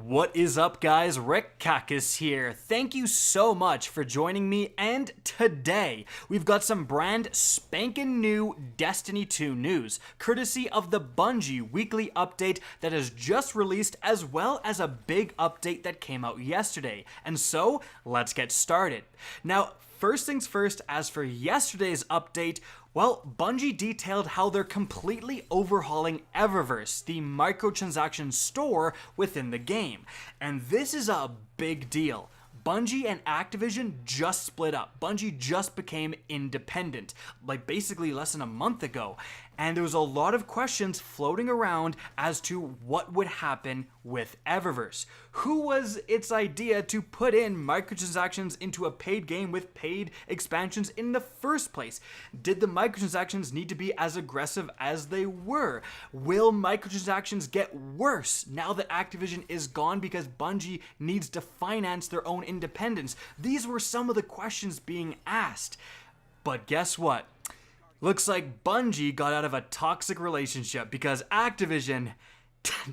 What is up, guys? Rick Kakis here. Thank you so much for joining me, and today we've got some brand spanking new Destiny 2 news, courtesy of the Bungie weekly update that has just released, as well as a big update that came out yesterday. And so, let's get started. Now, first things first, as for yesterday's update, well, Bungie detailed how they're completely overhauling Eververse, the microtransaction store within the game. And this is a big deal. Bungie and Activision just split up. Bungie just became independent, like basically less than a month ago. And there was a lot of questions floating around as to what would happen with Eververse. Who was its idea to put in microtransactions into a paid game with paid expansions in the first place? Did the microtransactions need to be as aggressive as they were? Will microtransactions get worse now that Activision is gone because Bungie needs to finance their own independence? These were some of the questions being asked. But guess what? Looks like Bungie got out of a toxic relationship because Activision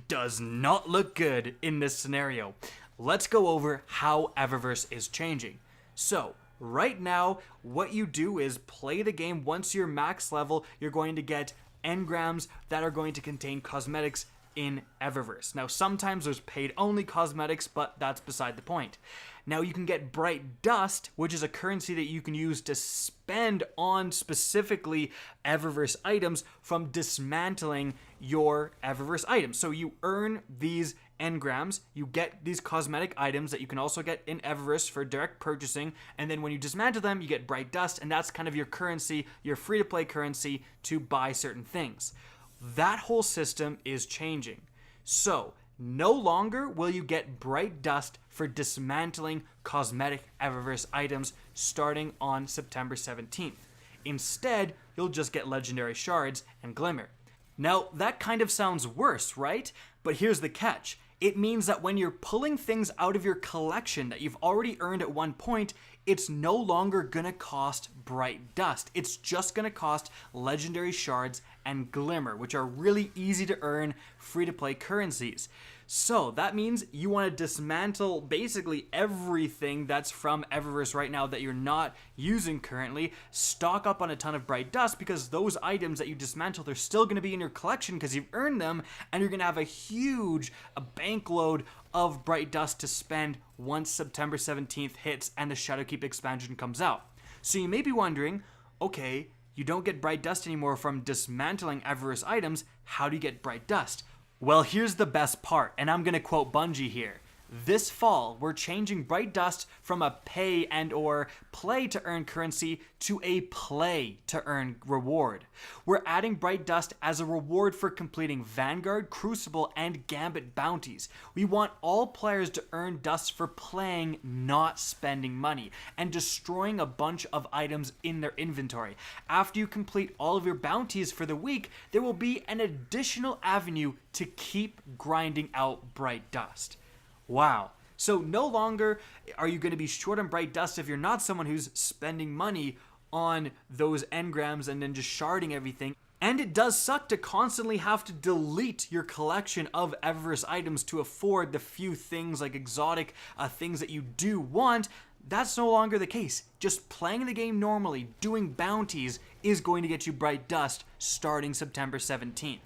does not look good in this scenario. Let's go over how Eververse is changing. So, right now, what you do is play the game. Once you're max level, you're going to get engrams that are going to contain cosmetics in Eververse. Now, sometimes there's paid-only cosmetics, but that's beside the point. Now, you can get bright dust, which is a currency that you can use to spend on specifically Eververse items from dismantling your Eververse items. So you earn these engrams, you get these cosmetic items that you can also get in Eververse for direct purchasing, and then when you dismantle them, you get bright dust, and that's kind of your currency, your free-to-play currency to buy certain things. That whole system is changing. So, no longer will you get bright dust for dismantling cosmetic Eververse items starting on September 17th. Instead, you'll just get legendary shards and glimmer. Now, that kind of sounds worse, right? But here's the catch. It means that when you're pulling things out of your collection that you've already earned at one point, it's no longer gonna cost bright dust. It's just gonna cost legendary shards and glimmer, which are really easy to earn free-to-play currencies. So that means you want to dismantle basically everything that's from Eververse right now that you're not using currently, stock up on a ton of bright dust, because those items that you dismantle, they're still going to be in your collection because you've earned them, and you're going to have a huge bank load of bright dust to spend once September 17th hits and the Shadowkeep expansion comes out. So you may be wondering, okay, you don't get bright dust anymore from dismantling Eververse items, how do you get bright dust? Well, here's the best part, and I'm going to quote Bungie here. This fall, we're changing bright dust from a pay and or play to earn currency to a play to earn reward. We're adding bright dust as a reward for completing Vanguard, Crucible, and Gambit bounties. We want all players to earn dust for playing, not spending money, and destroying a bunch of items in their inventory. After you complete all of your bounties for the week, there will be an additional avenue to keep grinding out bright dust. Wow. So no longer are you going to be short on bright dust if you're not someone who's spending money on those engrams and then just sharding everything. And it does suck to constantly have to delete your collection of Eververse items to afford the few things like exotic things that you do want. That's no longer the case. Just playing the game normally, doing bounties, is going to get you bright dust starting September 17th.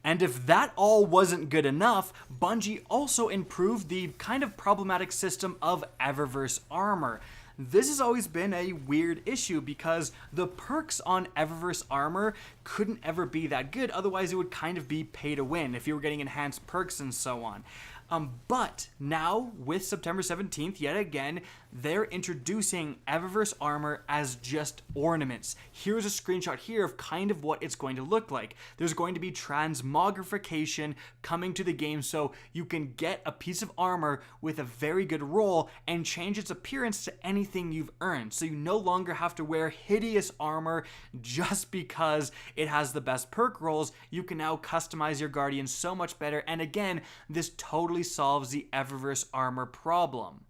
And if that all wasn't good enough, Bungie also improved the kind of problematic system of Eververse armor. This has always been a weird issue because the perks on Eververse armor couldn't ever be that good, otherwise it would kind of be pay to win if you were getting enhanced perks and so on. But now, with September 17th, yet again, they're introducing Eververse armor as just ornaments. Here's a screenshot here of kind of what it's going to look like. There's going to be transmogrification coming to the game, so you can get a piece of armor with a very good roll and change its appearance to anything you've earned. So you no longer have to wear hideous armor just because it has the best perk rolls. You can now customize your Guardian so much better, and again, this totally solves the Eververse armor problem.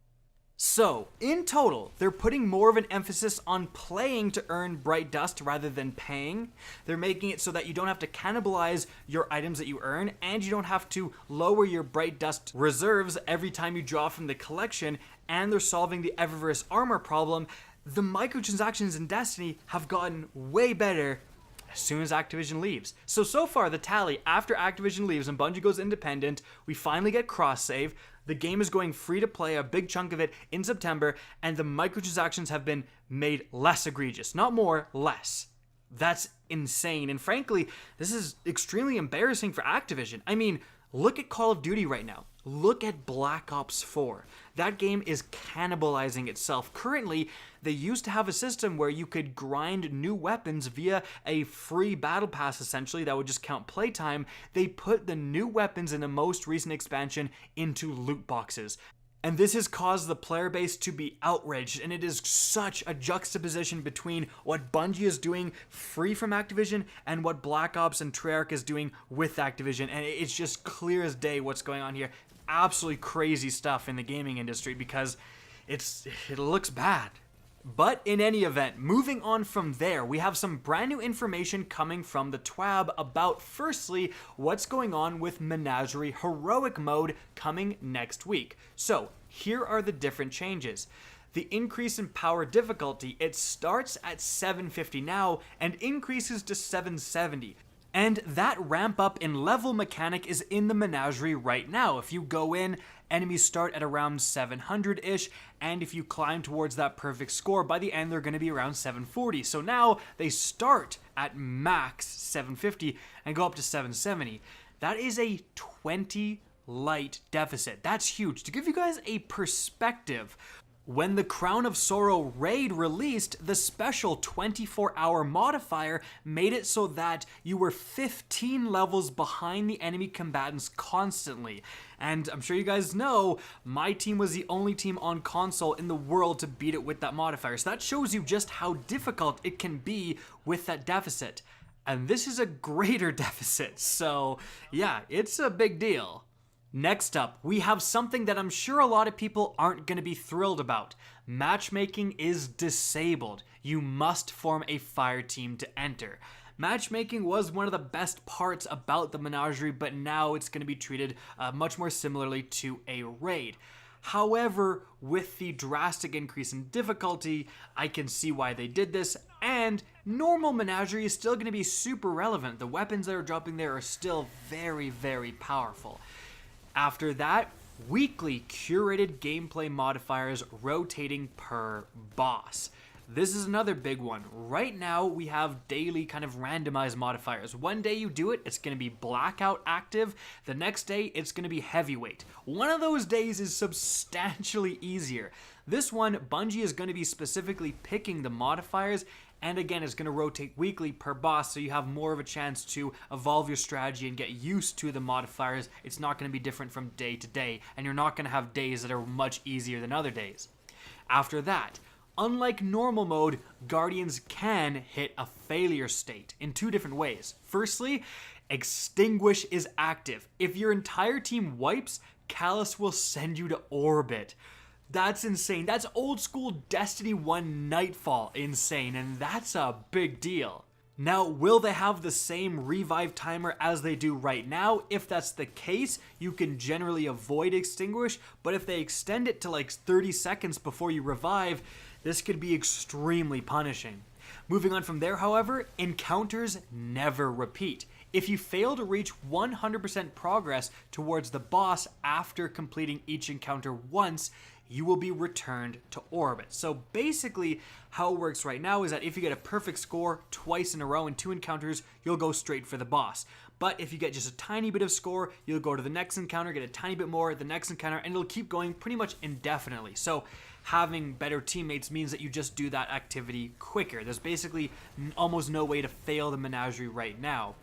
So, in total, they're putting more of an emphasis on playing to earn bright dust rather than paying. They're making it so that you don't have to cannibalize your items that you earn, and you don't have to lower your bright dust reserves every time you draw from the collection, and they're solving the Eververse armor problem. The microtransactions in Destiny have gotten way better as soon as Activision leaves. So far, the tally after Activision leaves and Bungie goes independent, we finally get cross-save. The game is going free to play, a big chunk of it, in September, and the microtransactions have been made less egregious. Not more, less. That's insane. And frankly, this is extremely embarrassing for Activision. I mean, look at Call of Duty right now. Look at Black Ops 4. That game is cannibalizing itself. Currently, they used to have a system where you could grind new weapons via a free battle pass, essentially, that would just count playtime. They put the new weapons in the most recent expansion into loot boxes. And this has caused the player base to be outraged, and it is such a juxtaposition between what Bungie is doing free from Activision and what Black Ops and Treyarch is doing with Activision, and it's just clear as day what's going on here. Absolutely crazy stuff in the gaming industry because it looks bad. But in any event, moving on from there, we have some brand new information coming from the TWAB about, firstly, what's going on with Menagerie Heroic Mode coming next week. So, here are the different changes. The increase in power difficulty, it starts at 750 now and increases to 770. And that ramp up in level mechanic is in the Menagerie right now. If you go in, enemies start at around 700-ish, and if you climb towards that perfect score, by the end they're going to be around 740. So now they start at max 750 and go up to 770. That is a 20 light deficit. That's huge. To give you guys a perspective, when the Crown of Sorrow raid released, the special 24-hour modifier made it so that you were 15 levels behind the enemy combatants constantly. And I'm sure you guys know, my team was the only team on console in the world to beat it with that modifier. So that shows you just how difficult it can be with that deficit. And this is a greater deficit, so yeah, it's a big deal. Next up, we have something that I'm sure a lot of people aren't going to be thrilled about. Matchmaking is disabled. You must form a fire team to enter. Matchmaking was one of the best parts about the Menagerie, but now it's going to be treated much more similarly to a raid. However, with the drastic increase in difficulty, I can see why they did this, and normal Menagerie is still going to be super relevant. The weapons that are dropping there are still very, very powerful. After that, weekly curated gameplay modifiers rotating per boss. This is another big one. Right now, we have daily kind of randomized modifiers. One day you do it, it's going to be Blackout active. The next day, it's going to be Heavyweight. One of those days is substantially easier. This one, Bungie is going to be specifically picking the modifiers, and again, it's going to rotate weekly per boss, so you have more of a chance to evolve your strategy and get used to the modifiers. It's not going to be different from day to day, and you're not going to have days that are much easier than other days. After that, unlike normal mode, Guardians can hit a failure state in two different ways. Firstly, Extinguish is active. If your entire team wipes, Callus will send you to orbit. That's insane. That's old school Destiny 1 Nightfall insane, and that's a big deal. Now, will they have the same revive timer as they do right now? If that's the case, you can generally avoid Extinguish, but if they extend it to like 30 seconds before you revive, this could be extremely punishing. Moving on from there, however, encounters never repeat. If you fail to reach 100% progress towards the boss after completing each encounter once, you will be returned to orbit. So basically, how it works right now is that if you get a perfect score twice in a row in 2 encounters, you'll go straight for the boss. But if you get just a tiny bit of score, you'll go to the next encounter, get a tiny bit more, the next encounter, and it'll keep going pretty much indefinitely. So having better teammates means that you just do that activity quicker. There's basically almost no way to fail the Menagerie right now.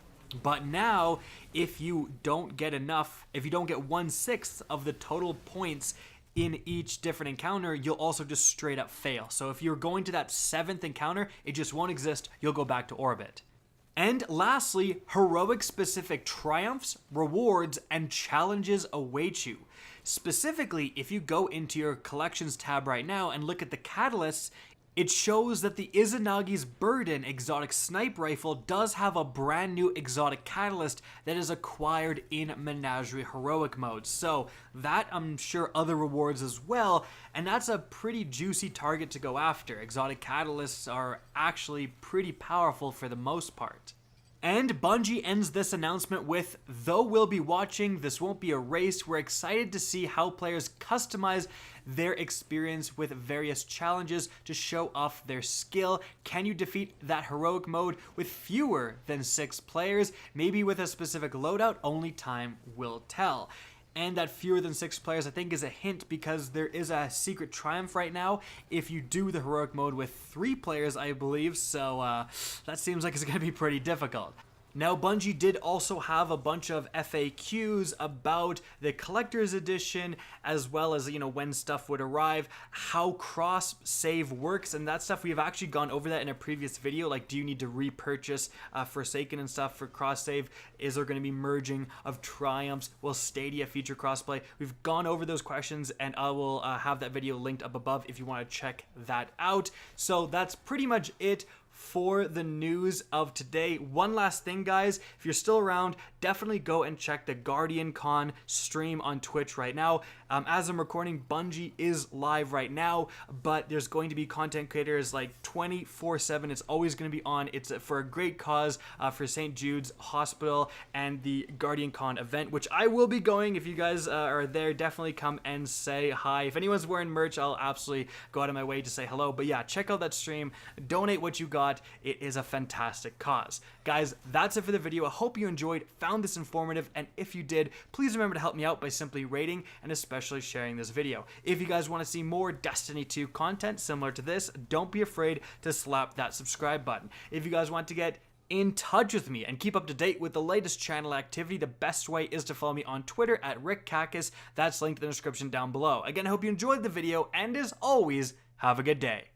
But now, if you don't get enough, if you don't get 1/6 of the total points in each different encounter, you'll also just straight up fail. So if you're going to that 7th encounter, it just won't exist, you'll go back to orbit. And lastly, heroic specific triumphs, rewards, and challenges await you. Specifically, if you go into your collections tab right now and look at the catalysts, it shows that the Izanagi's Burden exotic snipe rifle does have a brand new exotic catalyst that is acquired in Menagerie heroic mode. So that, I'm sure, other rewards as well, and that's a pretty juicy target to go after. Exotic catalysts are actually pretty powerful for the most part. And Bungie ends this announcement with, though we'll be watching, this won't be a race. We're excited to see how players customize their experience with various challenges to show off their skill. Can you defeat that heroic mode with fewer than 6 players? Maybe with a specific loadout? Only time will tell. And that fewer than 6 players, I think, is a hint because there is a secret triumph right now if you do the heroic mode with 3 players, I believe, so that seems like it's going to be pretty difficult. Now, Bungie did also have a bunch of FAQs about the collector's edition, as well as, when stuff would arrive, how cross-save works, and that stuff, we have actually gone over that in a previous video. Like, do you need to repurchase Forsaken and stuff for cross-save? Is there going to be merging of triumphs? Will Stadia feature crossplay? We've gone over those questions, and I will have that video linked up above if you want to check that out. So that's pretty much it for the news of today. One last thing, guys, if you're still around, definitely go and check the Guardian Con stream on Twitch right now. As I'm recording, Bungie is live right now, but there's going to be content creators like 24/7. It's always going to be on. It's for a great cause, for St. Jude's Hospital and the Guardian Con event, which I will be going. If you guys are there, definitely come and say hi. If anyone's wearing merch, I'll absolutely go out of my way to say hello. But yeah, check out that stream. Donate what you got. It is a fantastic cause. Guys, that's it for the video. I hope you enjoyed, found this informative, and if you did, please remember to help me out by simply rating and especially sharing this video. If you guys want to see more Destiny 2 content similar to this, don't be afraid to slap that subscribe button. If you guys want to get in touch with me and keep up to date with the latest channel activity, the best way is to follow me on Twitter at RickKakis. That's linked in the description down below. Again, I hope you enjoyed the video, and as always, have a good day.